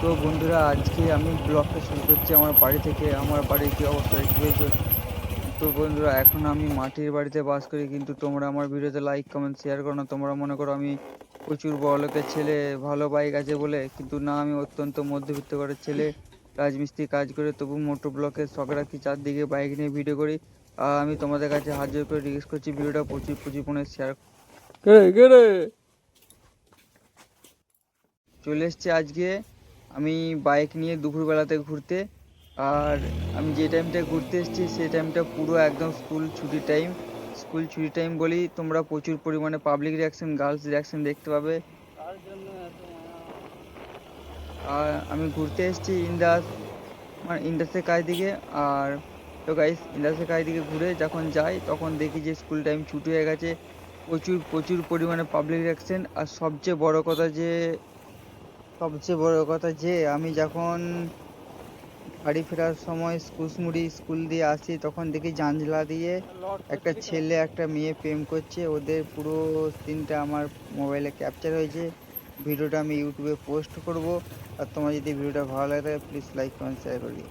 তো বন্ধুরা, আজকে আমি ব্লগটা শুরু করছি আমার বাড়ি থেকে। আমার বাড়ির কি অবস্থা দেখতে পেয়েছো। তো বন্ধুরা, এখন আমি মাটির বাড়িতে বাস করি, কিন্তু তোমরা আমার ভিডিওতে লাইক কমেন্ট শেয়ার করো না। তোমরা মনে করো আমি প্রচুর বড়লোকের ছেলে, ভালো বাইক আছে বলে, কিন্তু না, আমি অত্যন্ত মধ্যবিত্ত ঘরের ছেলে। রাজমিস্ত্রি কাজ করে তবু মোটর ব্লকের শখ রাখি, চারদিকে বাইক নিয়ে ভিডিও করি। আর আমি তোমাদের কাছে হাত জোর করে রিকোয়েস্ট করছি, ভিডিওটা প্রচুর প্রচুর পরিমাণে শেয়ার। চলে এসছে আজকে আমি বাইক নিয়ে দুপুরবেলাতে ঘুরতে। আর আমি যে টাইমটায় ঘুরতে এসেছি সেই টাইমটা পুরো একদম স্কুল ছুটি টাইম বলি, তোমরা প্রচুর পরিমাণে পাবলিক রিয়াকশন, গার্লস রিয়াকশন দেখতে পাবে। আর আমি ঘুরতে এসেছি ইন্দাসের কাছ দিকে। আর তো গাইস, ইন্দাসের কাছ দিকে ঘুরে যখন যাই তখন দেখি যে স্কুল টাইম ছুটি হয়ে গেছে। প্রচুর প্রচুর পরিমাণে পাবলিক রিয়াকশন। আর সবচেয়ে বড় কথা যে আমি যখন বাড়ি ফেরার সময় কুসমুড়ি স্কুল দিয়ে আসি, তখন দেখি জানলা দিয়ে একটা ছেলে একটা মেয়ে প্রেম করছে। ওদের পুরো সিনটা আমার মোবাইলে ক্যাপচার হয়েছে। ভিডিওটা আমি ইউটিউবে পোস্ট করব। আর তোমার যদি ভিডিওটা ভালো লাগে প্লিজ লাইক কমেন্ট শেয়ার করে দিও।